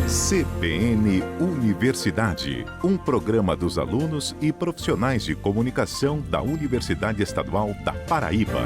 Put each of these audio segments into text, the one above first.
CBN Universidade, um programa dos alunos e profissionais de comunicação da Universidade Estadual da Paraíba.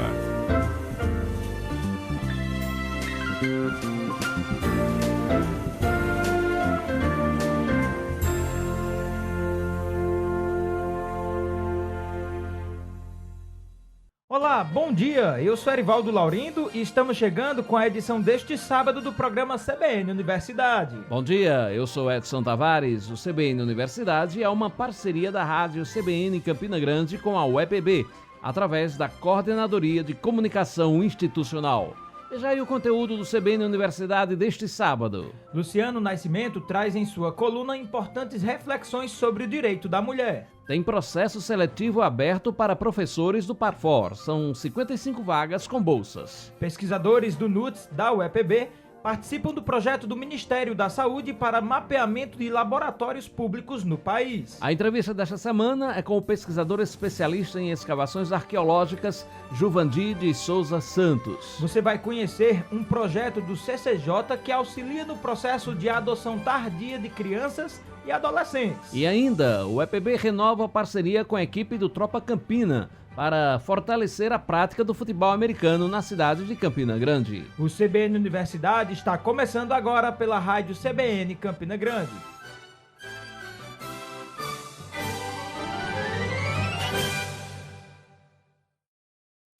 Olá, bom dia! Eu sou Erivaldo Laurindo e estamos chegando com a edição deste sábado do programa CBN Universidade. Bom dia, eu sou Edson Tavares. O CBN Universidade é uma parceria da Rádio CBN Campina Grande com a UEPB, através da Coordenadoria de Comunicação Institucional. Veja aí o conteúdo do CBN Universidade deste sábado. Luciano Nascimento traz em sua coluna importantes reflexões sobre o direito da mulher. Tem processo seletivo aberto para professores do Parfor. São 55 vagas com bolsas. Pesquisadores do NUTS da UEPB participam do projeto do Ministério da Saúde para mapeamento de laboratórios públicos no país. A entrevista desta semana é com o pesquisador especialista em escavações arqueológicas, Juvandir de Souza Santos. Você vai conhecer um projeto do CCJ que auxilia no processo de adoção tardia de crianças e adolescentes. E ainda, o EPB renova a parceria com a equipe do Tropa Campina para fortalecer a prática do futebol americano na cidade de Campina Grande. O CBN Universidade está começando agora pela rádio CBN Campina Grande.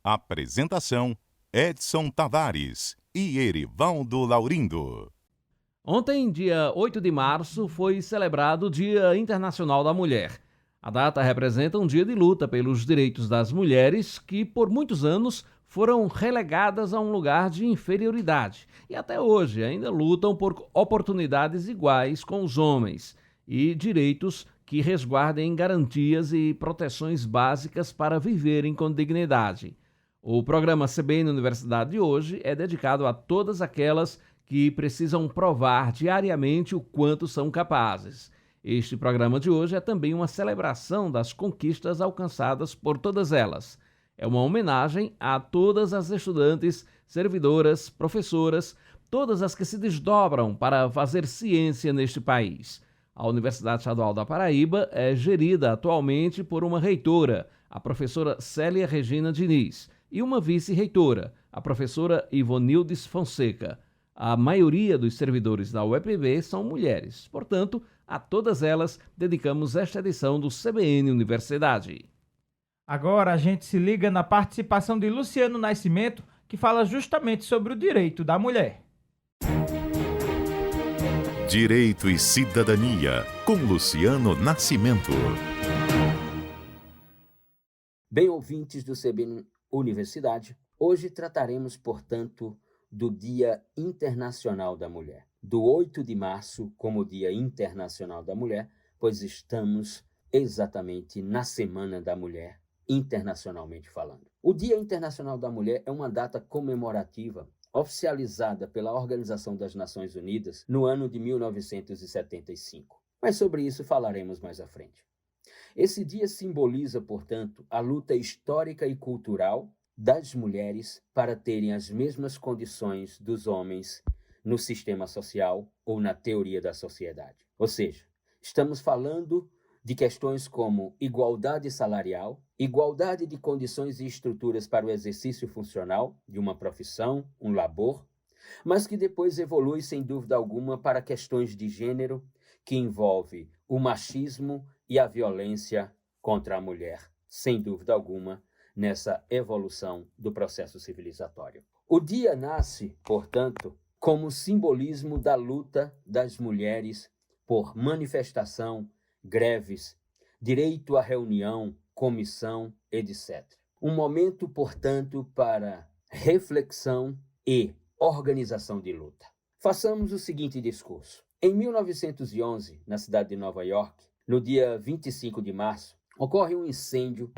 Apresentação: Edson Tavares e Erivaldo Laurindo. Ontem, dia 8 de março, foi celebrado o Dia Internacional da Mulher. A data representa um dia de luta pelos direitos das mulheres que, por muitos anos, foram relegadas a um lugar de inferioridade e até hoje ainda lutam por oportunidades iguais com os homens e direitos que resguardem garantias e proteções básicas para viverem com dignidade. O programa CBN Universidade de hoje é dedicado a todas aquelas que precisam provar diariamente o quanto são capazes. Este programa de hoje é também uma celebração das conquistas alcançadas por todas elas. É uma homenagem a todas as estudantes, servidoras, professoras, todas as que se desdobram para fazer ciência neste país. A Universidade Estadual da Paraíba é gerida atualmente por uma reitora, a professora Célia Regina Diniz, e uma vice-reitora, a professora Ivonildes Fonseca. A maioria dos servidores da UEPB são mulheres, portanto, a todas elas dedicamos esta edição do CBN Universidade. Agora a gente se liga na participação de Luciano Nascimento, que fala justamente sobre o direito da mulher. Direito e Cidadania, com Luciano Nascimento. Bem, ouvintes do CBN Universidade, hoje trataremos, portanto, do Dia Internacional da Mulher. Do 8 de março como Dia Internacional da Mulher, pois estamos exatamente na Semana da Mulher, internacionalmente falando. O Dia Internacional da Mulher é uma data comemorativa oficializada pela Organização das Nações Unidas no ano de 1975. Mas sobre isso falaremos mais à frente. Esse dia simboliza, portanto, a luta histórica e cultural das mulheres para terem as mesmas condições dos homens no sistema social ou na teoria da sociedade. Ou seja, estamos falando de questões como igualdade salarial, igualdade de condições e estruturas para o exercício funcional de uma profissão, um labor, mas que depois evolui sem dúvida alguma para questões de gênero que envolve o machismo e a violência contra a mulher, sem dúvida alguma, nessa evolução do processo civilizatório. O dia nasce, portanto, como simbolismo da luta das mulheres por manifestação, greves, direito à reunião, comissão, etc. Um momento, portanto, para reflexão e organização de luta. Façamos o seguinte discurso. Em 1911, na cidade de Nova York, no dia 25 de março, ocorre um incêndio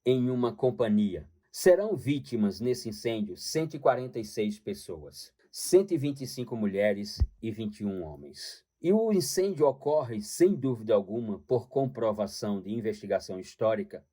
em uma companhia. Serão vítimas nesse incêndio 146 pessoas, 125 mulheres e 21 homens. E o incêndio ocorre, sem dúvida alguma, por comprovação de investigação histórica,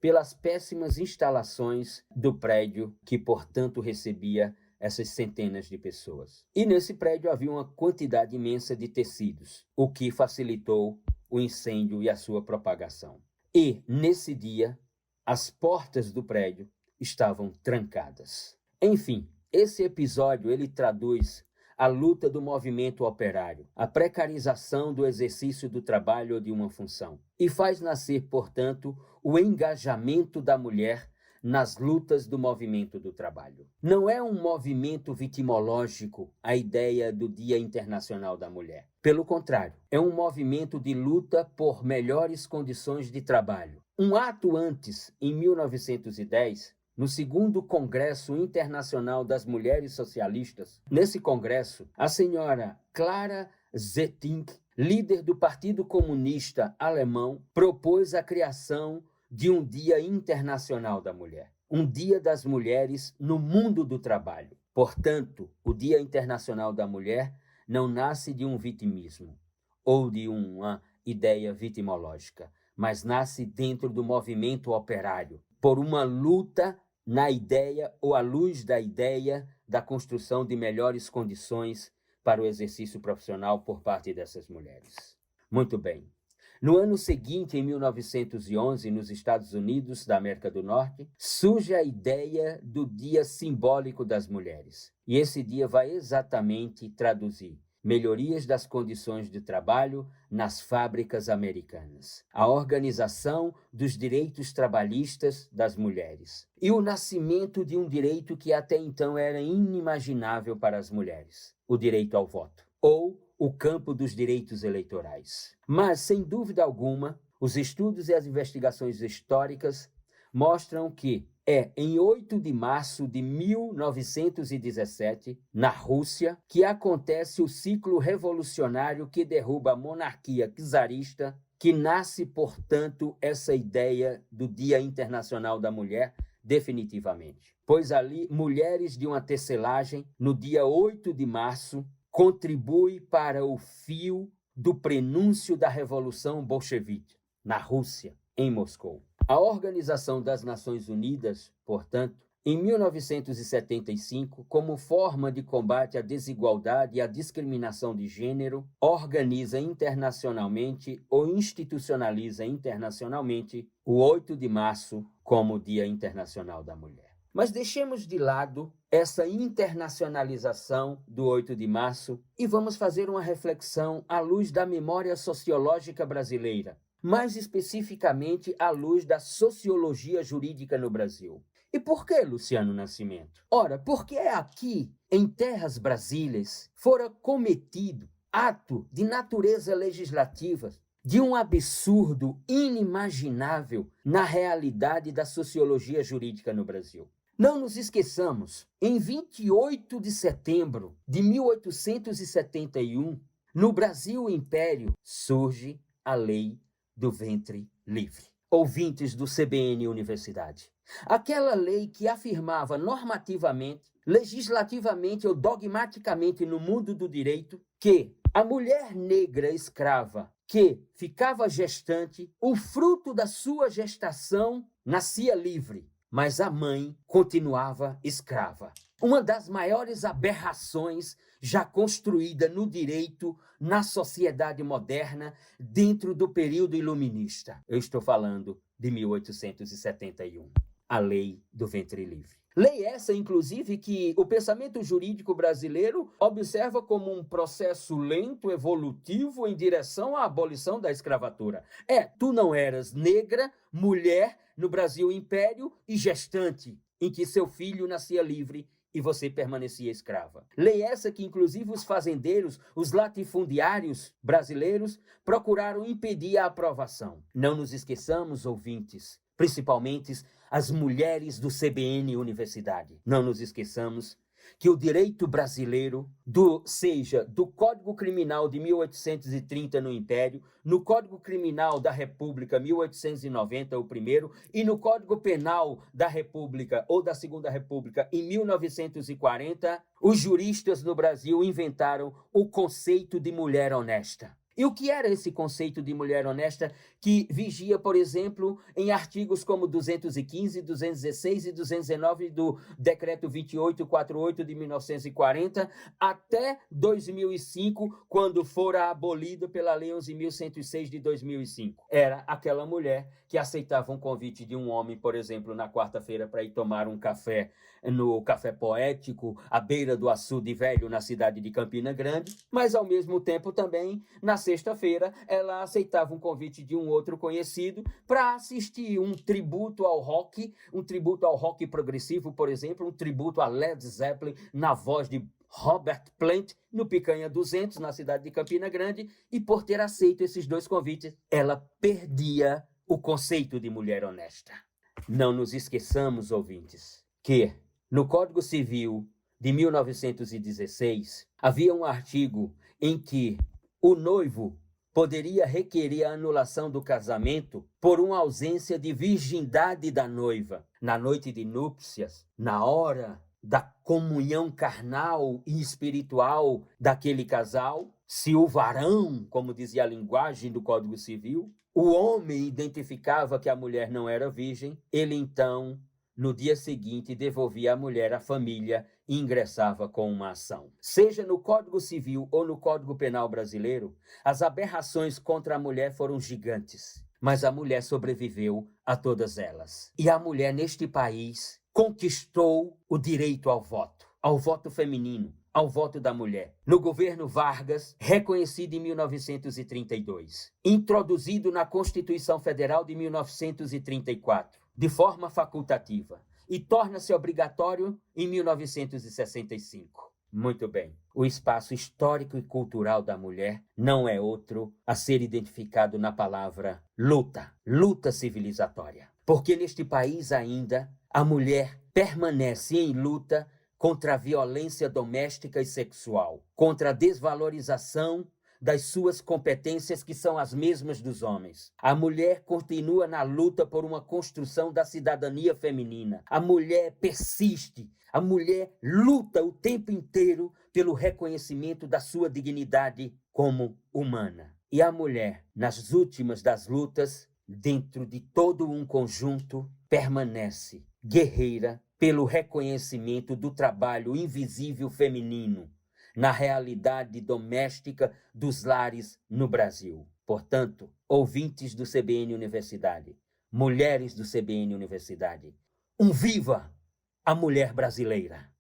pelas péssimas instalações do prédio que, portanto, recebia essas centenas de pessoas. E nesse prédio havia uma quantidade imensa de tecidos, o que facilitou o incêndio e a sua propagação. E, nesse dia, as portas do prédio estavam trancadas. Enfim, esse episódio ele traduz a luta do movimento operário, a precarização do exercício do trabalho ou de uma função, e faz nascer, portanto, o engajamento da mulher nas lutas do movimento do trabalho. Não é um movimento vitimológico a ideia do Dia Internacional da Mulher. Pelo contrário, é um movimento de luta por melhores condições de trabalho. Um ato antes, em 1910, no segundo Congresso Internacional das Mulheres Socialistas, nesse congresso, a senhora Clara Zetkin, líder do Partido Comunista Alemão, propôs a criação de um Dia Internacional da Mulher, um Dia das Mulheres no mundo do trabalho. Portanto, o Dia Internacional da Mulher não nasce de um vitimismo ou de uma ideia vitimológica, mas nasce dentro do movimento operário, por uma luta na ideia ou à luz da ideia da construção de melhores condições para o exercício profissional por parte dessas mulheres. Muito bem. No ano seguinte, em 1911, nos Estados Unidos da América do Norte, surge a ideia do Dia Simbólico das Mulheres. E esse dia vai exatamente traduzir melhorias das condições de trabalho nas fábricas americanas, a organização dos direitos trabalhistas das mulheres e o nascimento de um direito que até então era inimaginável para as mulheres, o direito ao voto, ou o campo dos direitos eleitorais. Mas, sem dúvida alguma, os estudos e as investigações históricas mostram que é em 8 de março de 1917, na Rússia, que acontece o ciclo revolucionário que derruba a monarquia czarista, que nasce, portanto, essa ideia do Dia Internacional da Mulher definitivamente. Pois ali, mulheres de uma tecelagem, no dia 8 de março, contribui para o fio do prenúncio da Revolução Bolchevique, na Rússia, em Moscou. A Organização das Nações Unidas, portanto, em 1975, como forma de combate à desigualdade e à discriminação de gênero, organiza internacionalmente ou institucionaliza internacionalmente o 8 de março como Dia Internacional da Mulher. Mas deixemos de lado essa internacionalização do 8 de março e vamos fazer uma reflexão à luz da memória sociológica brasileira, mais especificamente à luz da sociologia jurídica no Brasil. E por que, Luciano Nascimento? Ora, porque aqui, em terras brasílias, fora cometido ato de natureza legislativa de um absurdo inimaginável na realidade da sociologia jurídica no Brasil. Não nos esqueçamos, em 28 de setembro de 1871, no Brasil Império, surge a Lei do Ventre Livre. Ouvintes do CBN Universidade. Aquela lei que afirmava normativamente, legislativamente ou dogmaticamente no mundo do direito que a mulher negra escrava que ficava gestante, o fruto da sua gestação nascia livre, mas a mãe continuava escrava. Uma das maiores aberrações já construída no direito, na sociedade moderna, dentro do período iluminista. Eu estou falando de 1871, a Lei do Ventre Livre. Lei essa, inclusive, que o pensamento jurídico brasileiro observa como um processo lento, evolutivo, em direção à abolição da escravatura. Tu não eras negra, mulher, no Brasil Império e gestante, em que seu filho nascia livre e você permanecia escrava. Lei essa que, inclusive, os fazendeiros, os latifundiários brasileiros procuraram impedir a aprovação. Não nos esqueçamos, ouvintes, principalmente as mulheres do CBN Universidade. Não nos esqueçamos que o direito brasileiro, seja do Código Criminal de 1830 no Império, no Código Criminal da República 1890, o primeiro, e no Código Penal da República ou da Segunda República em 1940, os juristas no Brasil inventaram o conceito de mulher honesta. E o que era esse conceito de mulher honesta que vigia, por exemplo, em artigos como 215, 216 e 219 do Decreto 2848 de 1940 até 2005, quando fora abolida pela Lei 11.106 de 2005? Era aquela mulher que aceitava um convite de um homem, por exemplo, na quarta-feira para ir tomar um café no Café Poético, à beira do Açude Velho, na cidade de Campina Grande, mas ao mesmo tempo também, na sexta-feira, ela aceitava um convite de um outro conhecido para assistir um tributo ao rock progressivo, por exemplo, um tributo a Led Zeppelin na voz de Robert Plant, no Picanha 200, na cidade de Campina Grande, e por ter aceito esses dois convites, ela perdia o conceito de mulher honesta. Não nos esqueçamos, ouvintes, que no Código Civil de 1916 havia um artigo em que o noivo poderia requerer a anulação do casamento por uma ausência de virgindade da noiva. Na noite de núpcias, na hora da comunhão carnal e espiritual daquele casal, se o varão, como dizia a linguagem do Código Civil, o homem identificava que a mulher não era virgem, ele então, no dia seguinte, devolvia a mulher à família e ingressava com uma ação. Seja no Código Civil ou no Código Penal brasileiro, as aberrações contra a mulher foram gigantes, mas a mulher sobreviveu a todas elas. E a mulher neste país conquistou o direito ao voto feminino, ao voto da mulher. No governo Vargas, reconhecido em 1932, introduzido na Constituição Federal de 1934, de forma facultativa, e torna-se obrigatório em 1965. Muito bem. O espaço histórico e cultural da mulher não é outro a ser identificado na palavra luta, luta civilizatória. Porque neste país ainda a mulher permanece em luta contra a violência doméstica e sexual, contra a desvalorização das suas competências, que são as mesmas dos homens. A mulher continua na luta por uma construção da cidadania feminina. A mulher persiste, a mulher luta o tempo inteiro pelo reconhecimento da sua dignidade como humana. E a mulher, nas últimas das lutas, dentro de todo um conjunto, permanece guerreira pelo reconhecimento do trabalho invisível feminino na realidade doméstica dos lares no Brasil. Portanto, ouvintes do CBN Universidade, mulheres do CBN Universidade, viva a mulher brasileira!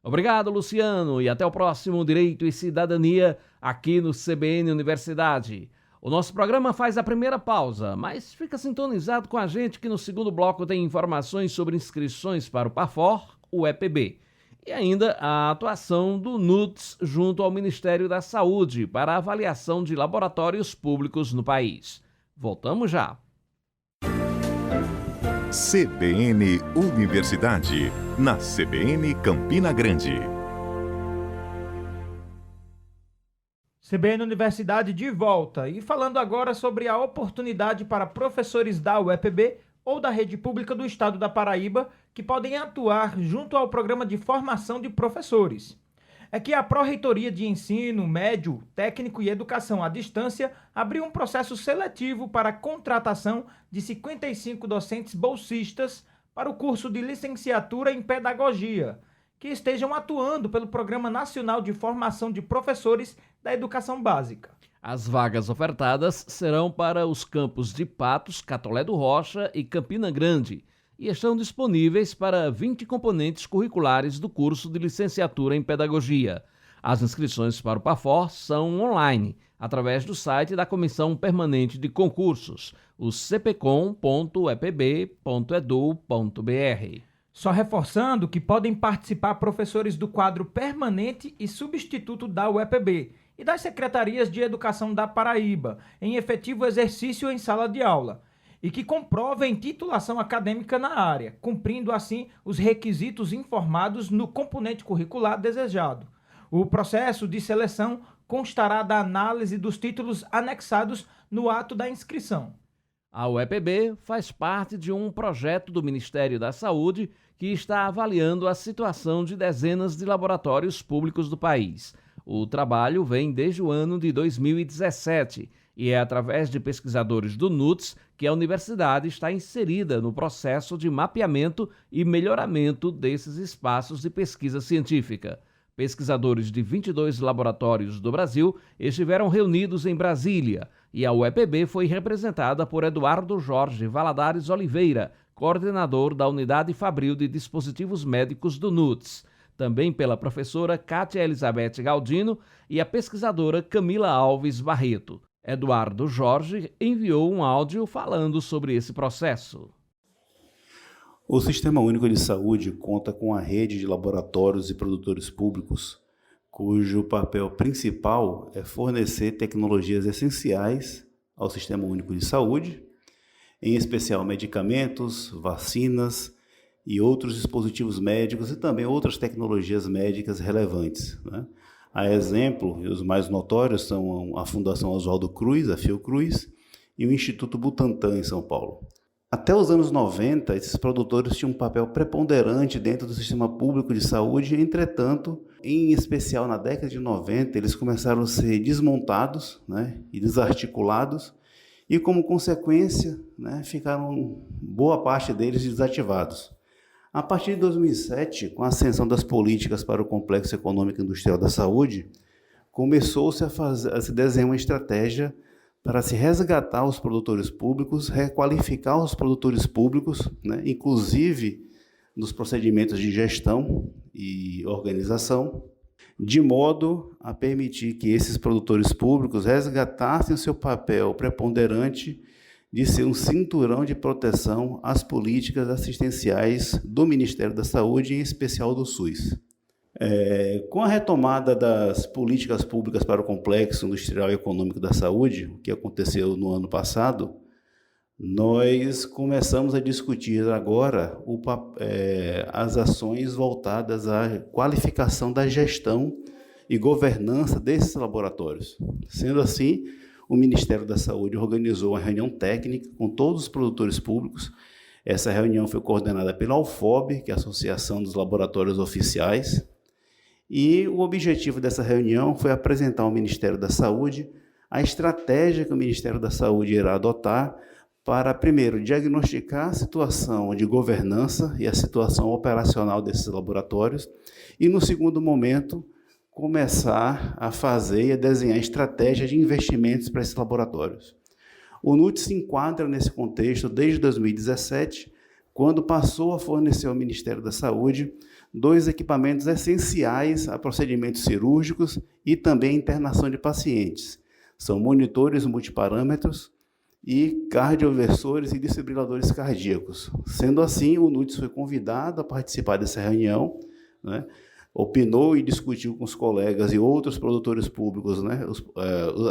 Obrigado, Luciano, e até o próximo Direito e Cidadania aqui no CBN Universidade. O nosso programa faz a primeira pausa, mas fica sintonizado com a gente que no segundo bloco tem informações sobre inscrições para o PAFOR, o EPB, e ainda a atuação do NUTS junto ao Ministério da Saúde para a avaliação de laboratórios públicos no país. Voltamos já. CBN Universidade, na CBN Campina Grande. CBN Universidade de volta e falando agora sobre a oportunidade para professores da UEPB ou da Rede Pública do Estado da Paraíba que podem atuar junto ao Programa de Formação de Professores. É que a Pró-Reitoria de Ensino Médio, Técnico e Educação à Distância abriu um processo seletivo para a contratação de 55 docentes bolsistas para o curso de licenciatura em Pedagogia, que estejam atuando pelo Programa Nacional de Formação de Professores da Educação Básica. As vagas ofertadas serão para os campos de Patos, Catolé do Rocha e Campina Grande e estão disponíveis para 20 componentes curriculares do curso de licenciatura em Pedagogia. As inscrições para o PAFOR são online, através do site da Comissão Permanente de Concursos, o cpcom.epb.edu.br. Só reforçando que podem participar professores do quadro permanente e substituto da UEPB e das secretarias de Educação da Paraíba, em efetivo exercício em sala de aula, e que comprovem titulação acadêmica na área, cumprindo assim os requisitos informados no componente curricular desejado. O processo de seleção constará da análise dos títulos anexados no ato da inscrição. A UEPB faz parte de um projeto do Ministério da Saúde que está avaliando a situação de dezenas de laboratórios públicos do país. O trabalho vem desde o ano de 2017 e é através de pesquisadores do NUTS que a universidade está inserida no processo de mapeamento e melhoramento desses espaços de pesquisa científica. Pesquisadores de 22 laboratórios do Brasil estiveram reunidos em Brasília e a UEPB foi representada por Eduardo Jorge Valadares Oliveira, coordenador da Unidade Fabril de Dispositivos Médicos do NUTS, também pela professora Kátia Elizabeth Galdino e a pesquisadora Camila Alves Barreto. Eduardo Jorge enviou um áudio falando sobre esse processo. O Sistema Único de Saúde conta com a rede de laboratórios e produtores públicos, cujo papel principal é fornecer tecnologias essenciais ao Sistema Único de Saúde, em especial medicamentos, vacinas e outros dispositivos médicos e também outras tecnologias médicas relevantes, né? A exemplo, e os mais notórios são a Fundação Oswaldo Cruz, a Fiocruz, e o Instituto Butantan, em São Paulo. Até os anos 90, esses produtores tinham um papel preponderante dentro do sistema público de saúde, entretanto, em especial na década de 90, eles começaram a ser desmontados, né, e desarticulados, e como consequência, né, ficaram boa parte deles desativados. A partir de 2007, com a ascensão das políticas para o Complexo Econômico e Industrial da Saúde, começou-se a se desenhar uma estratégia para se resgatar os produtores públicos, requalificar os produtores públicos, né, inclusive nos procedimentos de gestão e organização, de modo a permitir que esses produtores públicos resgatassem o seu papel preponderante de ser um cinturão de proteção às políticas assistenciais do Ministério da Saúde, em especial do SUS. Com a retomada das políticas públicas para o Complexo Industrial e Econômico da Saúde, o que aconteceu no ano passado, nós começamos a discutir agora as ações voltadas à qualificação da gestão e governança desses laboratórios. Sendo assim, o Ministério da Saúde organizou uma reunião técnica com todos os produtores públicos. Essa reunião foi coordenada pela AUFOB, que é a Associação dos Laboratórios Oficiais, e o objetivo dessa reunião foi apresentar ao Ministério da Saúde a estratégia que o Ministério da Saúde irá adotar para, primeiro, diagnosticar a situação de governança e a situação operacional desses laboratórios e, no segundo momento, começar a fazer e a desenhar estratégias de investimentos para esses laboratórios. O NUTS se enquadra nesse contexto desde 2017, quando passou a fornecer ao Ministério da Saúde 2 equipamentos essenciais a procedimentos cirúrgicos e também internação de pacientes. São monitores multiparâmetros e cardioversores e desfibriladores cardíacos. Sendo assim, o NUTS foi convidado a participar dessa reunião, né? Opinou e discutiu com os colegas e outros produtores públicos, né,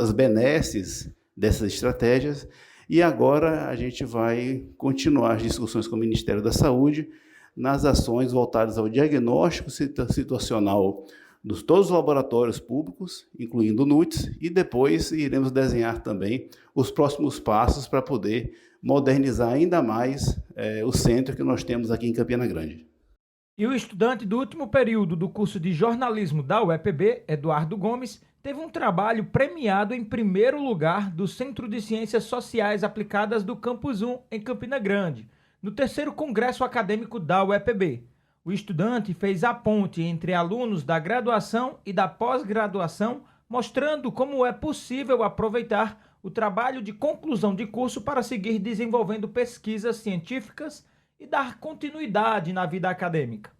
as benesses dessas estratégias, e agora a gente vai continuar as discussões com o Ministério da Saúde nas ações voltadas ao diagnóstico situacional de todos os laboratórios públicos, incluindo o NUTS, e depois iremos desenhar também os próximos passos para poder modernizar ainda mais o centro que nós temos aqui em Campina Grande. E o estudante do último período do curso de jornalismo da UEPB, Eduardo Gomes, teve um trabalho premiado em primeiro lugar do Centro de Ciências Sociais Aplicadas do Campus 1, em Campina Grande, no 3º Congresso Acadêmico da UEPB. O estudante fez a ponte entre alunos da graduação e da pós-graduação, mostrando como é possível aproveitar o trabalho de conclusão de curso para seguir desenvolvendo pesquisas científicas e dar continuidade na vida acadêmica.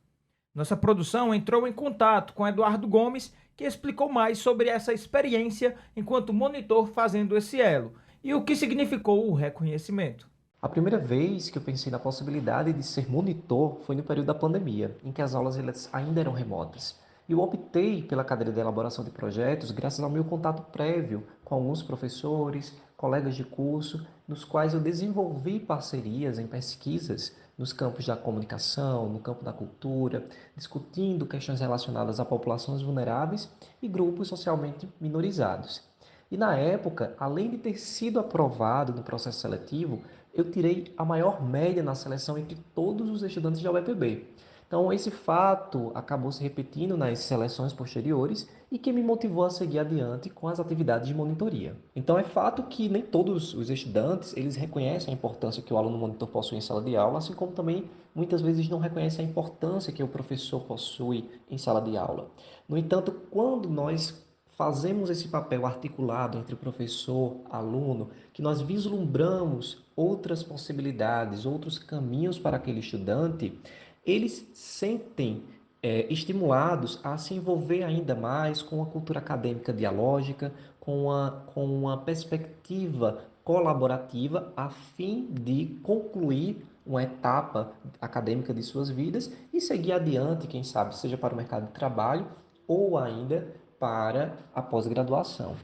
Nossa produção entrou em contato com Eduardo Gomes, que explicou mais sobre essa experiência enquanto monitor fazendo esse elo e o que significou o reconhecimento. A primeira vez que eu pensei na possibilidade de ser monitor foi no período da pandemia, em que as aulas ainda eram remotas. E eu optei pela cadeira de elaboração de projetos graças ao meu contato prévio com alguns professores, colegas de curso, nos quais eu desenvolvi parcerias em pesquisas nos campos da comunicação, no campo da cultura, discutindo questões relacionadas a populações vulneráveis e grupos socialmente minorizados. E na época, além de ter sido aprovado no processo seletivo, eu tirei a maior média na seleção entre todos os estudantes da UEPB. Então, esse fato acabou se repetindo nas seleções posteriores e que me motivou a seguir adiante com as atividades de monitoria. Então, é fato que nem todos os estudantes eles reconhecem a importância que o aluno monitor possui em sala de aula, assim como também muitas vezes não reconhecem a importância que o professor possui em sala de aula. No entanto, quando nós fazemos esse papel articulado entre o professor, aluno, que nós vislumbramos outras possibilidades, outros caminhos para aquele estudante, eles sentem estimulados a se envolver ainda mais com a cultura acadêmica dialógica, com uma perspectiva colaborativa, a fim de concluir uma etapa acadêmica de suas vidas e seguir adiante, quem sabe, seja para o mercado de trabalho ou ainda para a pós-graduação.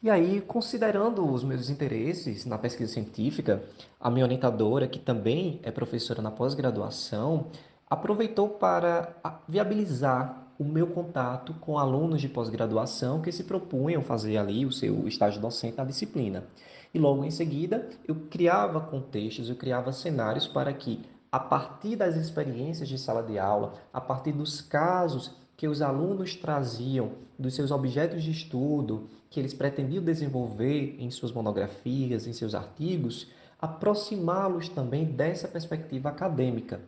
E aí, considerando os meus interesses na pesquisa científica, a minha orientadora, que também é professora na pós-graduação, aproveitou para viabilizar o meu contato com alunos de pós-graduação que se propunham fazer ali o seu estágio docente na disciplina. E logo em seguida, eu criava contextos, eu criava cenários para que, a partir das experiências de sala de aula, a partir dos casos que os alunos traziam dos seus objetos de estudo, que eles pretendiam desenvolver em suas monografias, em seus artigos, aproximá-los também dessa perspectiva acadêmica.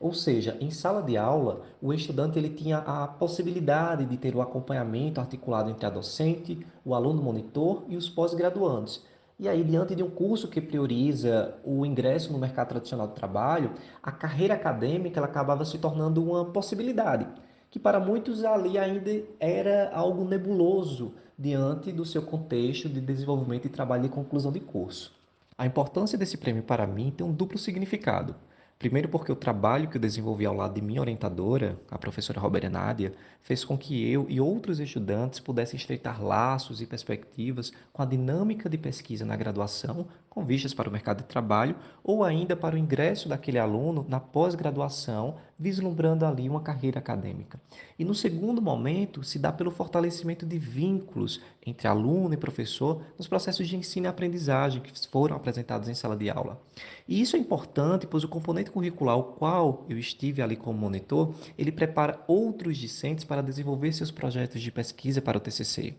Ou seja, em sala de aula, o estudante ele tinha a possibilidade de ter o acompanhamento articulado entre a docente, o aluno monitor e os pós-graduandos. E aí, diante de um curso que prioriza o ingresso no mercado tradicional do trabalho, a carreira acadêmica ela acabava se tornando uma possibilidade, que para muitos ali ainda era algo nebuloso diante do seu contexto de desenvolvimento e trabalho de conclusão de curso. A importância desse prêmio para mim tem um duplo significado. Primeiro porque o trabalho que eu desenvolvi ao lado de minha orientadora, a professora Roberta Nádia, fez com que eu e outros estudantes pudessem estreitar laços e perspectivas com a dinâmica de pesquisa na graduação, com vistas para o mercado de trabalho, ou ainda para o ingresso daquele aluno na pós-graduação, vislumbrando ali uma carreira acadêmica. E no segundo momento, se dá pelo fortalecimento de vínculos entre aluno e professor nos processos de ensino e aprendizagem que foram apresentados em sala de aula. E isso é importante, pois o componente curricular ao qual eu estive ali como monitor, ele prepara outros discentes para desenvolver seus projetos de pesquisa para o TCC.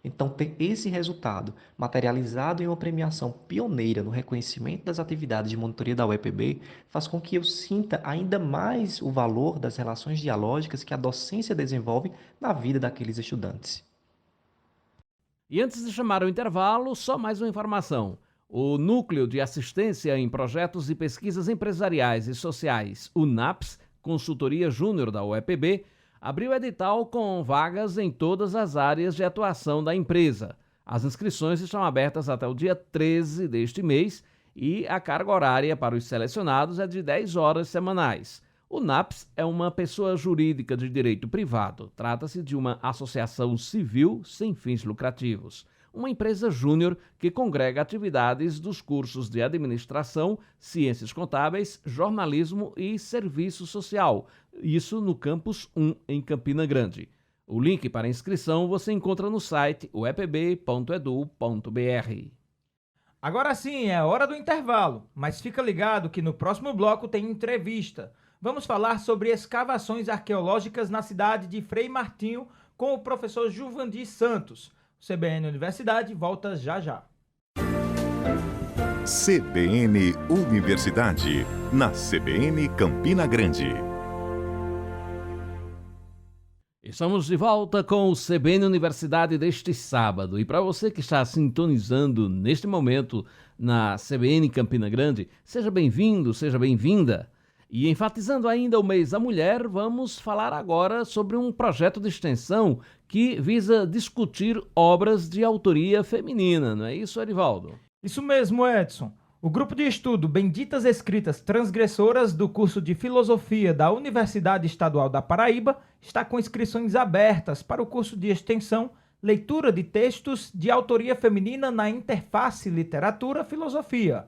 Então, ter esse resultado materializado em uma premiação pioneira no reconhecimento das atividades de monitoria da UEPB faz com que eu sinta ainda mais o valor das relações dialógicas que a docência desenvolve na vida daqueles estudantes. E antes de chamar o intervalo, só mais uma informação. O Núcleo de Assistência em Projetos e Pesquisas Empresariais e Sociais, o NAPS, Consultoria Júnior da UEPB, abriu edital com vagas em todas as áreas de atuação da empresa. As inscrições estão abertas até o dia 13 deste mês e a carga horária para os selecionados é de 10 horas semanais. O NAPS é uma pessoa jurídica de direito privado. Trata-se de uma associação civil sem fins lucrativos. Uma empresa júnior que congrega atividades dos cursos de administração, ciências contábeis, jornalismo e serviço social. Isso no Campus 1, em Campina Grande. O link para inscrição você encontra no site uepb.edu.br. Agora sim, é hora do intervalo, mas fica ligado que no próximo bloco tem entrevista. Vamos falar sobre escavações arqueológicas na cidade de Frei Martinho com o professor Juvandir Santos. O CBN Universidade volta já já. CBN Universidade, na CBN Campina Grande. Estamos de volta com o CBN Universidade deste sábado. E para você que está sintonizando neste momento na CBN Campina Grande, seja bem-vindo, seja bem-vinda. E enfatizando ainda o mês da mulher, vamos falar agora sobre um projeto de extensão que visa discutir obras de autoria feminina, não é isso, Erivaldo? Isso mesmo, Edson. O grupo de estudo Benditas Escritas Transgressoras do curso de Filosofia da Universidade Estadual da Paraíba está com inscrições abertas para o curso de extensão Leitura de Textos de Autoria Feminina na Interface Literatura-Filosofia.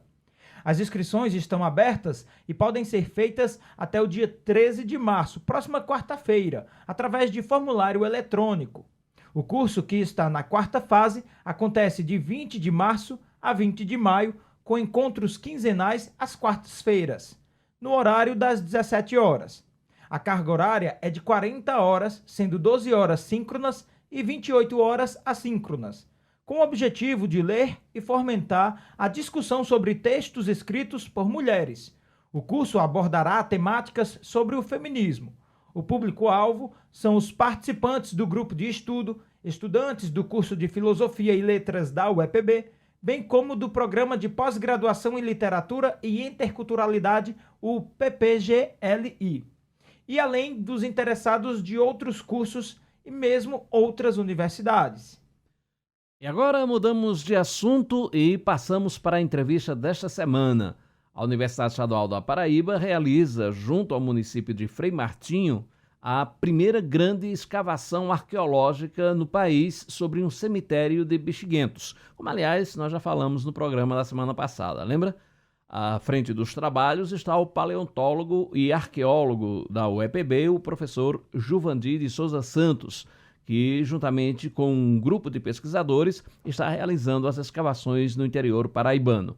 As inscrições estão abertas e podem ser feitas até o dia 13 de março, próxima quarta-feira, através de formulário eletrônico. O curso, que está na quarta fase, acontece de 20 de março a 20 de maio, com encontros quinzenais às quartas-feiras, no horário das 17 horas. A carga horária é de 40 horas, sendo 12 horas síncronas e 28 horas assíncronas, com o objetivo de ler e fomentar a discussão sobre textos escritos por mulheres. O curso abordará temáticas sobre o feminismo. O público-alvo são os participantes do grupo de estudo, estudantes do curso de Filosofia e Letras da UEPB, bem como do Programa de Pós-Graduação em Literatura e Interculturalidade, o PPGLI, e além dos interessados de outros cursos e mesmo outras universidades. E agora mudamos de assunto e passamos para a entrevista desta semana. A Universidade Estadual da Paraíba realiza, junto ao município de Frei Martinho, a primeira grande escavação arqueológica no país sobre um cemitério de bexiguentos, como aliás nós já falamos no programa da semana passada, lembra? À frente dos trabalhos está o paleontólogo e arqueólogo da UEPB, o professor Juvandir de Souza Santos, que, juntamente com um grupo de pesquisadores, está realizando as escavações no interior paraibano.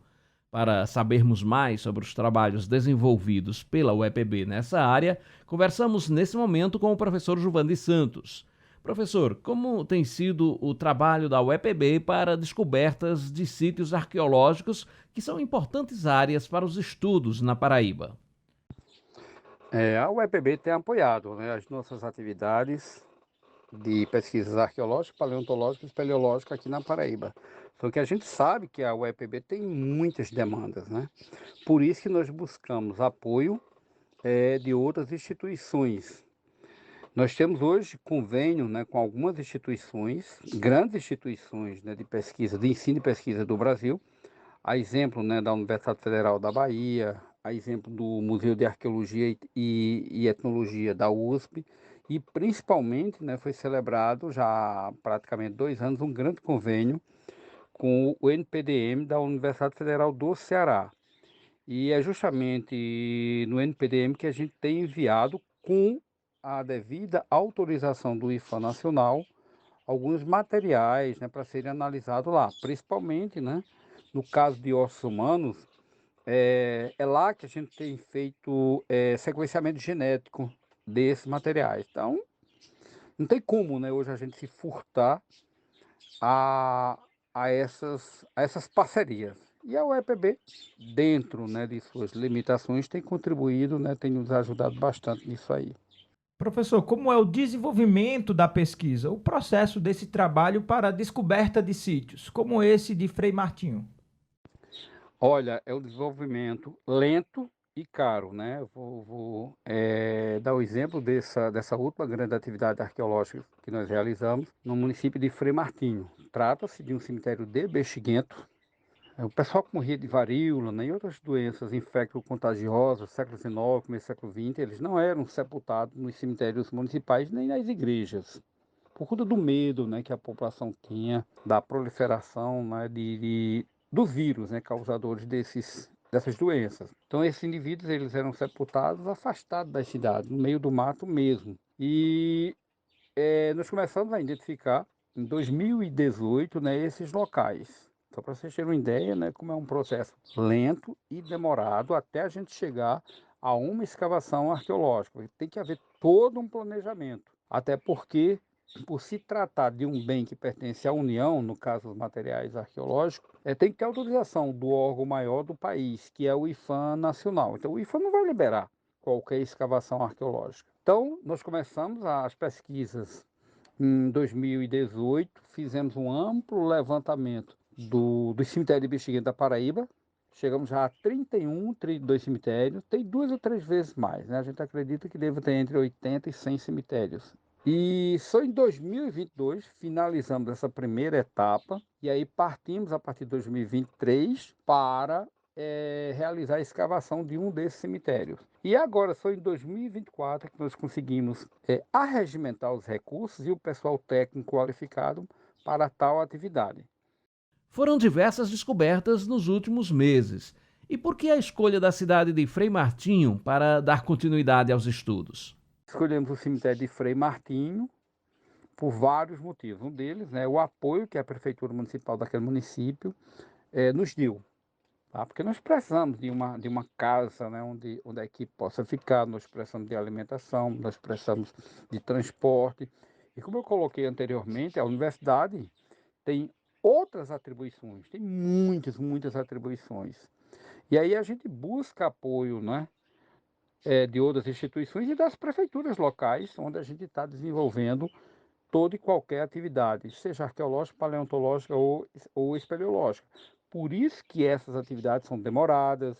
Para sabermos mais sobre os trabalhos desenvolvidos pela UEPB nessa área, conversamos nesse momento com o professor Juvandir Santos. Professor, como tem sido o trabalho da UEPB para descobertas de sítios arqueológicos que são importantes áreas para os estudos na Paraíba? A UEPB tem apoiado, as nossas atividades de pesquisas arqueológicas, paleontológicas e espeleológicas aqui na Paraíba. Só que a gente sabe que a UEPB tem muitas demandas, Por isso que nós buscamos apoio de outras instituições. Nós temos hoje convênio com algumas instituições, grandes instituições de pesquisa, de ensino e pesquisa do Brasil, a exemplo da Universidade Federal da Bahia, a exemplo do Museu de Arqueologia e Etnologia da USP, e principalmente foi celebrado já há praticamente 2 anos um grande convênio com o NPDM da Universidade Federal do Ceará. E é justamente no NPDM que a gente tem enviado, com a devida autorização do IFAM Nacional, alguns materiais para serem analisados lá, principalmente no caso de ossos humanos. É lá que a gente tem feito sequenciamento genético desses materiais. Então, não tem como hoje a gente se furtar a essas parcerias. E a UEPB, dentro de suas limitações, tem contribuído, tem nos ajudado bastante nisso aí. Professor, como é o desenvolvimento da pesquisa, o processo desse trabalho para a descoberta de sítios, como esse de Frei Martinho? Olha, é um desenvolvimento lento e caro, Vou dar o exemplo dessa última grande atividade arqueológica que nós realizamos no município de Frei Martinho. Trata-se de um cemitério de bexiguento. O pessoal que morria de varíola e outras doenças infecto-contagiosas, século XIX, começo do século XX, eles não eram sepultados nos cemitérios municipais nem nas igrejas, por conta do medo que a população tinha da proliferação dos vírus causadores dessas doenças. Então esses indivíduos eles eram sepultados afastados das cidades, no meio do mato mesmo. E nós começamos a identificar em 2018 esses locais. Só para vocês terem uma ideia, como é um processo lento e demorado até a gente chegar a uma escavação arqueológica. Tem que haver todo um planejamento, até porque, por se tratar de um bem que pertence à União, no caso dos materiais arqueológicos, tem que ter autorização do órgão maior do país, que é o IFAM Nacional. Então o IFAM não vai liberar qualquer escavação arqueológica. Então nós começamos as pesquisas em 2018, fizemos um amplo levantamento do cemitério de Bexiguento da Paraíba. Chegamos já a 32 cemitérios, tem 2 ou 3 vezes mais, A gente acredita que deve ter entre 80 e 100 cemitérios. E só em 2022 finalizamos essa primeira etapa e aí partimos a partir de 2023 para realizar a escavação de um desses cemitérios. E agora, só em 2024 que nós conseguimos arregimentar os recursos e o pessoal técnico qualificado para tal atividade. Foram diversas descobertas nos últimos meses. E por que a escolha da cidade de Frei Martinho para dar continuidade aos estudos? Escolhemos o cemitério de Frei Martinho por vários motivos. Um deles, o apoio que a Prefeitura Municipal daquele município nos deu. tá? Porque nós precisamos de uma casa, né, onde a equipe possa ficar, nós precisamos de alimentação, nós precisamos de transporte. E como eu coloquei anteriormente, a universidade tem outras atribuições, tem muitas atribuições. E aí a gente busca apoio, né, de outras instituições e das prefeituras locais, onde a gente está desenvolvendo toda e qualquer atividade, seja arqueológica, paleontológica ou espeleológica. Por isso que essas atividades são demoradas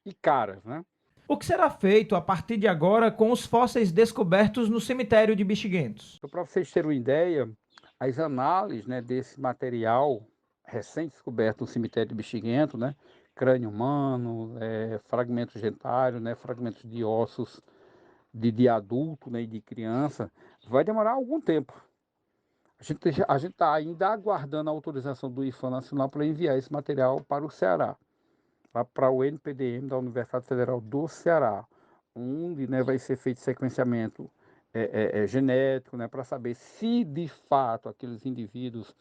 e caras, né? O que será feito a partir de agora com os fósseis descobertos no cemitério de Bexiguentos? Então, para vocês terem uma ideia, as análises, né, desse material recém-descoberto no cemitério de Bexiguento, né, crânio humano, fragmentos dentários, né, fragmentos de ossos de adulto, né, e de criança, vai demorar algum tempo. A gente está ainda aguardando a autorização do IFAM Nacional para enviar esse material para o Ceará, para o NPDM da Universidade Federal do Ceará, onde, né, vai ser feito sequenciamento genético, né, para saber se de fato aqueles indivíduos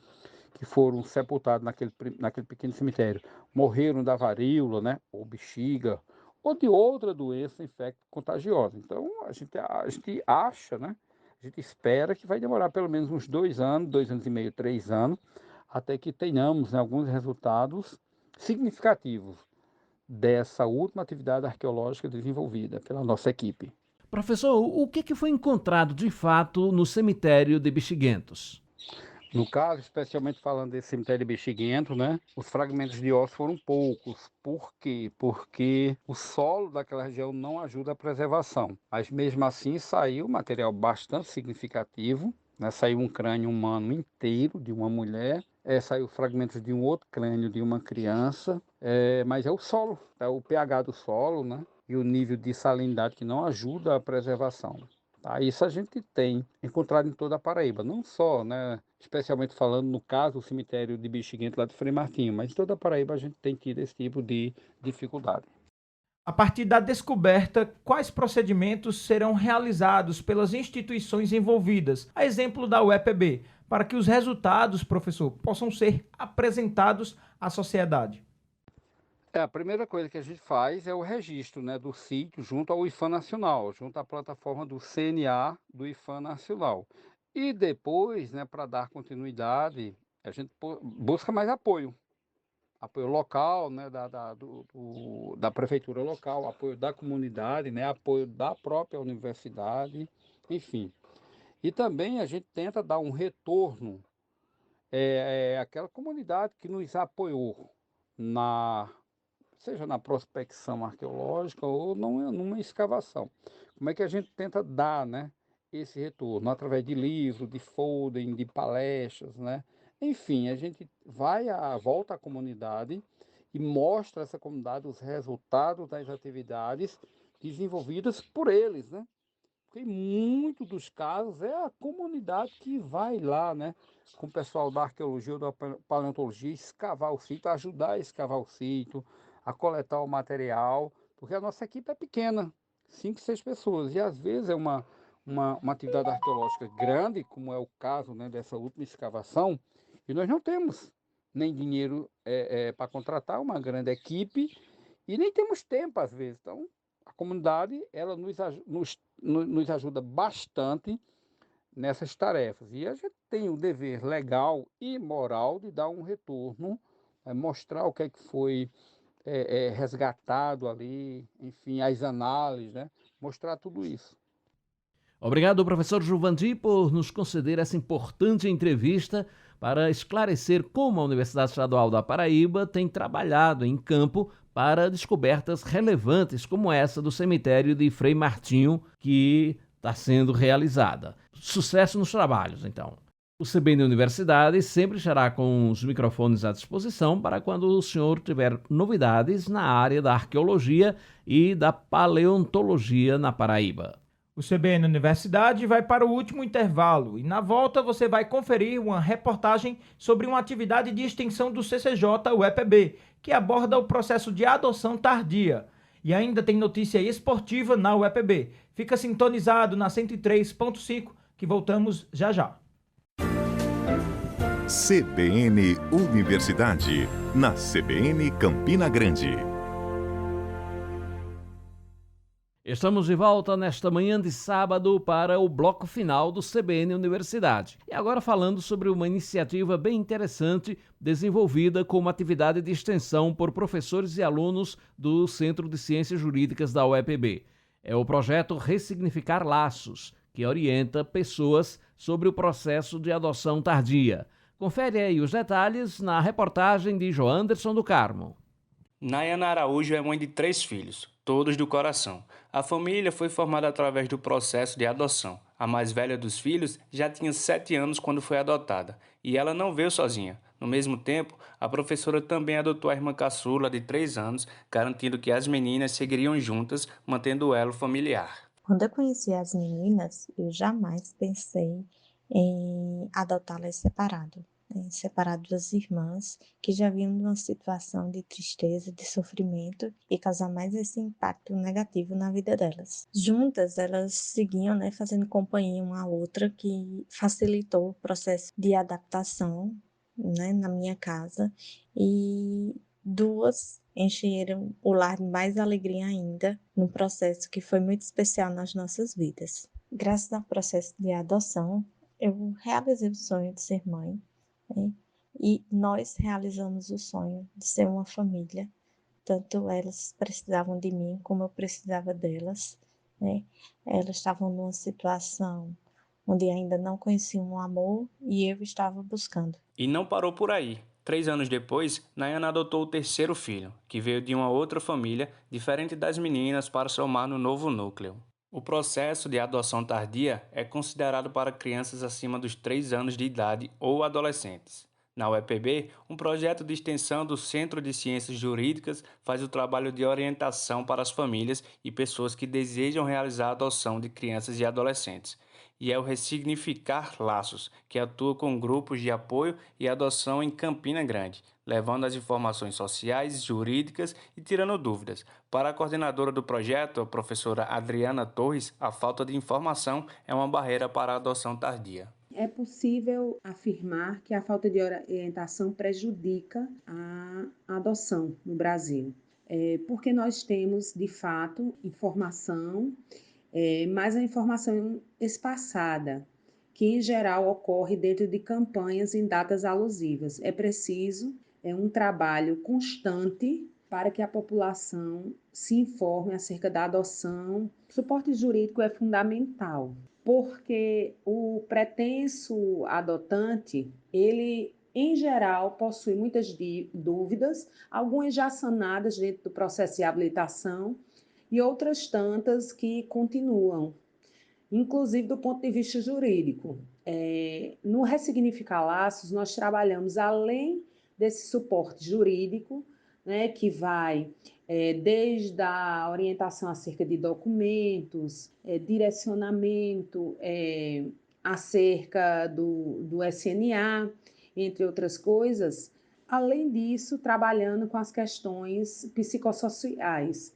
que foram sepultados naquele pequeno cemitério morreram da varíola, né, ou bexiga, ou de outra doença infecto-contagiosa. Então, a gente acha, né, a gente espera que vai demorar pelo menos uns 2 anos, 2 anos e meio, 3 anos, até que tenhamos, né, alguns resultados significativos dessa última atividade arqueológica desenvolvida pela nossa equipe. Professor, o que foi encontrado de fato no cemitério de Bexiguentos? No caso, especialmente falando desse cemitério de Bexiguento, né, os fragmentos de ossos foram poucos. Por quê? Porque o solo daquela região não ajuda a preservação. Mas mesmo assim saiu material bastante significativo, né, saiu um crânio humano inteiro de uma mulher, saiu fragmentos de um outro crânio de uma criança, mas é o solo, é o pH do solo, né, e o nível de salinidade que não ajuda a preservação. Tá? Isso a gente tem encontrado em toda a Paraíba, não só, né, especialmente falando no caso do cemitério de Bexiguento lá de Frei Martinho, mas em toda a Paraíba a gente tem tido esse tipo de dificuldade. A partir da descoberta, quais procedimentos serão realizados pelas instituições envolvidas, a exemplo da UEPB, para que os resultados, professor, possam ser apresentados à sociedade? A primeira coisa que a gente faz é o registro, né, do sítio junto ao IFAM Nacional, junto à plataforma do CNA do IFAM Nacional. E depois, né, para dar continuidade, a gente busca mais apoio local, né, da prefeitura local, apoio da comunidade, né, apoio da própria universidade, enfim. E também a gente tenta dar um retorno àquela comunidade que nos apoiou seja na prospecção arqueológica ou numa escavação. Como é que a gente tenta dar, né, esse retorno? Através de livros, de folding, de palestras, né? Enfim, a gente volta à comunidade e mostra a essa comunidade os resultados das atividades desenvolvidas por eles, né? Porque em muitos dos casos é a comunidade que vai lá, né, com o pessoal da arqueologia ou da paleontologia, escavar o sítio, ajudar a escavar o sítio, a coletar o material, porque a nossa equipe é pequena, 5, 6 pessoas, e às vezes é uma atividade arqueológica grande, como é o caso, né, dessa última escavação, e nós não temos nem dinheiro para contratar uma grande equipe, e nem temos tempo às vezes. Então, a comunidade ela nos ajuda bastante nessas tarefas, e a gente tem o dever legal e moral de dar um retorno, mostrar o que é que foi resgatado ali, enfim, as análises, né? Mostrar tudo isso. Obrigado, professor Juvandir, por nos conceder essa importante entrevista para esclarecer como a Universidade Estadual da Paraíba tem trabalhado em campo para descobertas relevantes como essa do cemitério de Frei Martinho, que está sendo realizada. Sucesso nos trabalhos, então. O CBN Universidade sempre estará com os microfones à disposição para quando o senhor tiver novidades na área da arqueologia e da paleontologia na Paraíba. O CBN Universidade vai para o último intervalo e na volta você vai conferir uma reportagem sobre uma atividade de extensão do CCJ-UEPB, que aborda o processo de adoção tardia. E ainda tem notícia esportiva na UEPB. Fica sintonizado na 103.5 que voltamos já já. CBN Universidade, na CBN Campina Grande. Estamos de volta nesta manhã de sábado para o bloco final do CBN Universidade. E agora falando sobre uma iniciativa bem interessante desenvolvida como atividade de extensão por professores e alunos do Centro de Ciências Jurídicas da UEPB. É o projeto Ressignificar Laços, que orienta pessoas sobre o processo de adoção tardia. Confere aí os detalhes na reportagem de Joanderson do Carmo. Nayana Araújo é mãe de 3 filhos, todos do coração. A família foi formada através do processo de adoção. A mais velha dos filhos já tinha 7 anos quando foi adotada, e ela não veio sozinha. No mesmo tempo, a professora também adotou a irmã caçula de 3 anos, garantindo que as meninas seguiriam juntas, mantendo o elo familiar. Quando eu conheci as meninas, eu jamais pensei em adotá-las separado das irmãs que já vinham de uma situação de tristeza, de sofrimento e causar mais esse impacto negativo na vida delas. Juntas, elas seguiam, fazendo companhia uma à outra, que facilitou o processo de adaptação, na minha casa, e 2 encheram o lar de mais alegria ainda, num processo que foi muito especial nas nossas vidas. Graças ao processo de adoção, eu realizei o sonho de ser mãe, e nós realizamos o sonho de ser uma família. Tanto elas precisavam de mim, como eu precisava delas. Elas estavam numa situação onde ainda não conheciam o amor e eu estava buscando. E não parou por aí. 3 anos depois, Nayana adotou o 3º filho, que veio de uma outra família, diferente das meninas, para somar no novo núcleo. O processo de adoção tardia é considerado para crianças acima dos 3 anos de idade ou adolescentes. Na UEPB, um projeto de extensão do Centro de Ciências Jurídicas faz o trabalho de orientação para as famílias e pessoas que desejam realizar a adoção de crianças e adolescentes. E é o Ressignificar Laços, que atua com grupos de apoio e adoção em Campina Grande, levando as informações sociais, jurídicas e tirando dúvidas. Para a coordenadora do projeto, a professora Adriana Torres, a falta de informação é uma barreira para a adoção tardia. É possível afirmar que a falta de orientação prejudica a adoção no Brasil, porque nós temos, de fato, informação, mas a informação espaçada, que em geral ocorre dentro de campanhas em datas alusivas. É preciso um trabalho constante para que a população se informe acerca da adoção. O suporte jurídico é fundamental, porque o pretenso adotante, ele, em geral, possui muitas dúvidas, algumas já sanadas dentro do processo de habilitação e outras tantas que continuam, inclusive do ponto de vista jurídico. No Ressignificar Laços, nós trabalhamos além desse suporte jurídico, que vai desde a orientação acerca de documentos, direcionamento acerca do SNA, entre outras coisas. Além disso, trabalhando com as questões psicossociais,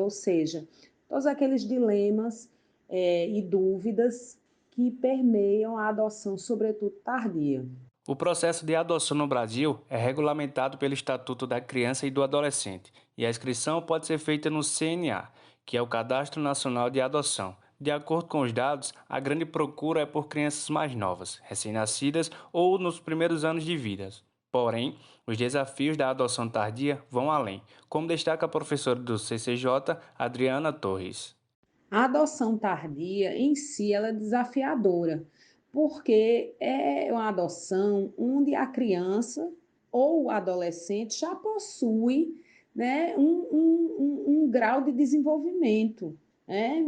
ou seja, todos aqueles dilemas e dúvidas que permeiam a adoção, sobretudo tardia. O processo de adoção no Brasil é regulamentado pelo Estatuto da Criança e do Adolescente, e a inscrição pode ser feita no CNA, que é o Cadastro Nacional de Adoção. De acordo com os dados, a grande procura é por crianças mais novas, recém-nascidas ou nos primeiros anos de vida. Porém, os desafios da adoção tardia vão além, como destaca a professora do CCJ, Adriana Torres. A adoção tardia, em si, ela é desafiadora, porque é uma adoção onde a criança ou o adolescente já possui um grau de desenvolvimento,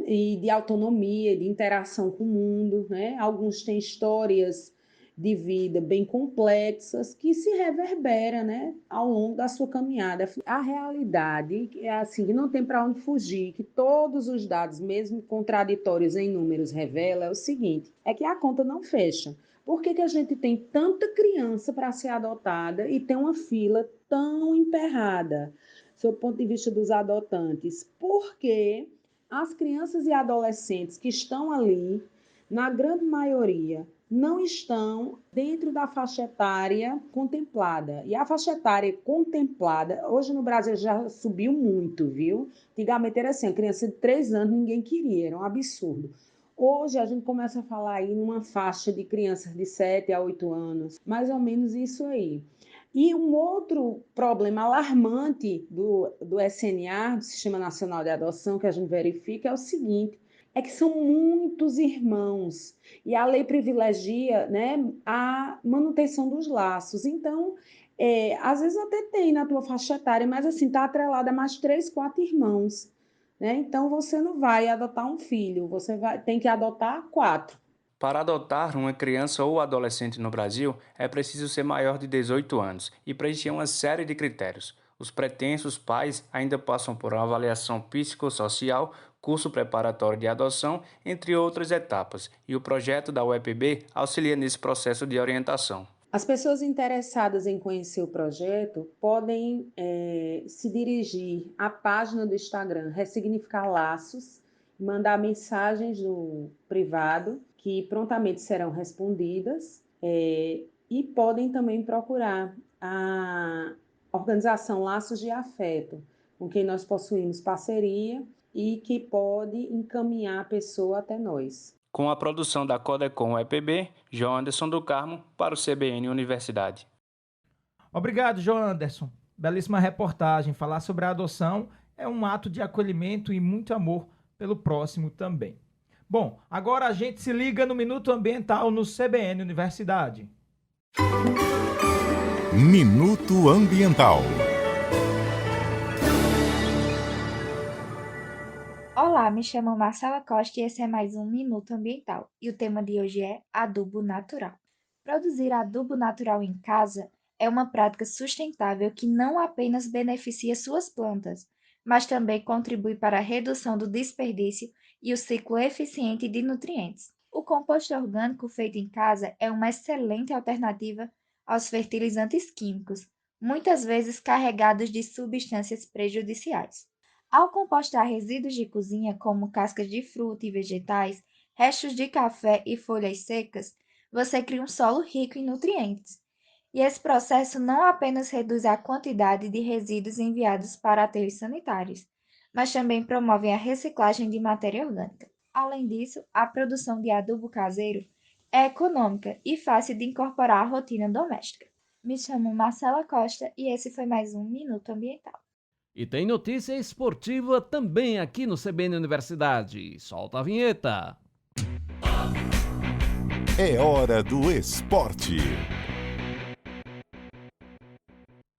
e de autonomia, de interação com o mundo. Alguns têm histórias de vida bem complexas que se reverberam ao longo da sua caminhada. A realidade é assim, que não tem para onde fugir, que todos os dados, mesmo contraditórios em números, revelam é o seguinte, é que a conta não fecha. Por que a gente tem tanta criança para ser adotada e tem uma fila tão emperrada, sob o ponto de vista dos adotantes? Porque as crianças e adolescentes que estão ali, na grande maioria, não estão dentro da faixa etária contemplada. E a faixa etária contemplada, hoje no Brasil já subiu muito, viu? Antigamente era assim, a criança de 3 anos ninguém queria, era um absurdo. Hoje a gente começa a falar aí numa faixa de crianças de 7 a 8 anos, mais ou menos isso aí. E um outro problema alarmante do SNA, do Sistema Nacional de Adoção, que a gente verifica, é o seguinte, é que são muitos irmãos e a lei privilegia, né, a manutenção dos laços. Então, às vezes até tem na tua faixa etária, mas assim, está atrelada a mais 3, 4 irmãos. Né? Então, você não vai adotar um filho, tem que adotar 4. Para adotar uma criança ou adolescente no Brasil, é preciso ser maior de 18 anos e preencher uma série de critérios. Os pretensos pais ainda passam por uma avaliação psicossocial, curso preparatório de adoção, entre outras etapas, e o projeto da UEPB auxilia nesse processo de orientação. As pessoas interessadas em conhecer o projeto podem se dirigir à página do Instagram Ressignificar Laços, mandar mensagens no privado, que prontamente serão respondidas, e podem também procurar a organização Laços de Afeto, com quem nós possuímos parceria e que pode encaminhar a pessoa até nós. Com a produção da Codecom UEPB, João Anderson do Carmo, para o CBN Universidade. Obrigado, João Anderson. Belíssima reportagem. Falar sobre a adoção é um ato de acolhimento e muito amor pelo próximo também. Bom, agora a gente se liga no Minuto Ambiental no CBN Universidade. Minuto Ambiental. Olá, me chamo Marcela Costa e esse é mais um Minuto Ambiental. E o tema de hoje é adubo natural. Produzir adubo natural em casa é uma prática sustentável que não apenas beneficia suas plantas, mas também contribui para a redução do desperdício e o ciclo eficiente de nutrientes. O composto orgânico feito em casa é uma excelente alternativa aos fertilizantes químicos, muitas vezes carregados de substâncias prejudiciais. Ao compostar resíduos de cozinha, como cascas de fruta e vegetais, restos de café e folhas secas, você cria um solo rico em nutrientes. E esse processo não apenas reduz a quantidade de resíduos enviados para aterros sanitários, mas também promove a reciclagem de matéria orgânica. Além disso, a produção de adubo caseiro é econômica e fácil de incorporar à rotina doméstica. Me chamo Marcela Costa e esse foi mais um Minuto Ambiental. E tem notícia esportiva também aqui no CBN Universidade. Solta a vinheta. É hora do esporte.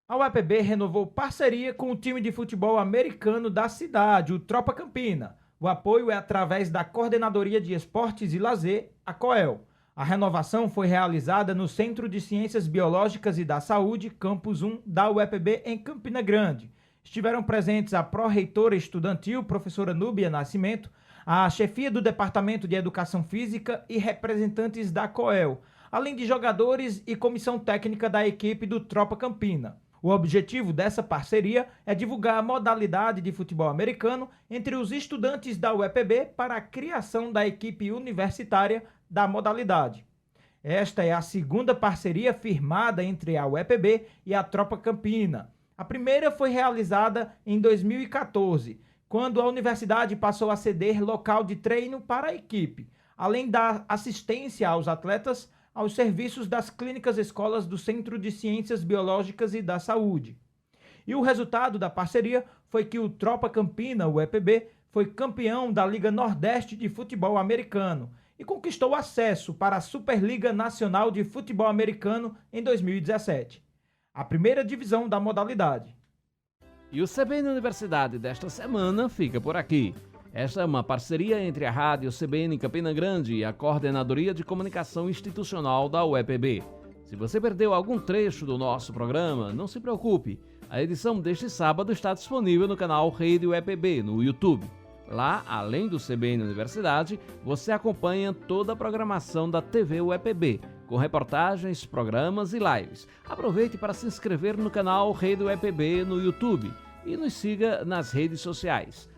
A UEPB renovou parceria com o time de futebol americano da cidade, o Tropa Campina. O apoio é através da Coordenadoria de Esportes e Lazer, a COEL. A renovação foi realizada no Centro de Ciências Biológicas e da Saúde, Campus 1, da UEPB, em Campina Grande. Estiveram presentes a pró-reitora estudantil, professora Núbia Nascimento, a chefia do Departamento de Educação Física e representantes da COEL, além de jogadores e comissão técnica da equipe do Tropa Campina. O objetivo dessa parceria é divulgar a modalidade de futebol americano entre os estudantes da UEPB para a criação da equipe universitária da modalidade. Esta é a segunda parceria firmada entre a UEPB e a Tropa Campina. A primeira foi realizada em 2014, quando a universidade passou a ceder local de treino para a equipe, além da assistência aos atletas aos serviços das clínicas escolas do Centro de Ciências Biológicas e da Saúde. E o resultado da parceria foi que o Tropa Campina, o EPB, foi campeão da Liga Nordeste de Futebol Americano e conquistou acesso para a Superliga Nacional de Futebol Americano em 2017. A primeira divisão da modalidade. E o CBN Universidade desta semana fica por aqui. Esta é uma parceria entre a Rádio CBN Campina Grande e a Coordenadoria de Comunicação Institucional da UEPB. Se você perdeu algum trecho do nosso programa, não se preocupe. A edição deste sábado está disponível no canal Rede UEPB no YouTube. Lá, além do CBN Universidade, você acompanha toda a programação da TV UEPB, com reportagens, programas e lives. Aproveite para se inscrever no canal Rede UEPB no YouTube e nos siga nas redes sociais,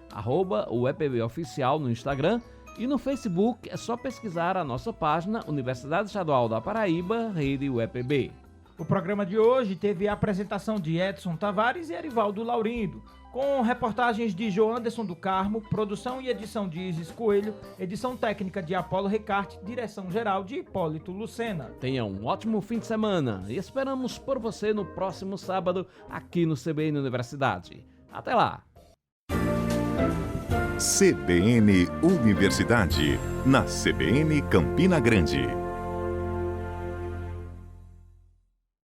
@UEPB Oficial no Instagram E no Facebook é só pesquisar a nossa página Universidade Estadual da Paraíba, Rede UEPB. O programa de hoje teve a apresentação de Edson Tavares e Erivaldo Laurindo, com reportagens de Joanderson do Carmo, produção e edição de Isis Coelho, edição técnica de Apolo Recarte, direção geral de Hipólito Lucena. Tenha um ótimo fim de semana e esperamos por você no próximo sábado aqui no CBN Universidade. Até lá! CBN Universidade, na CBN Campina Grande.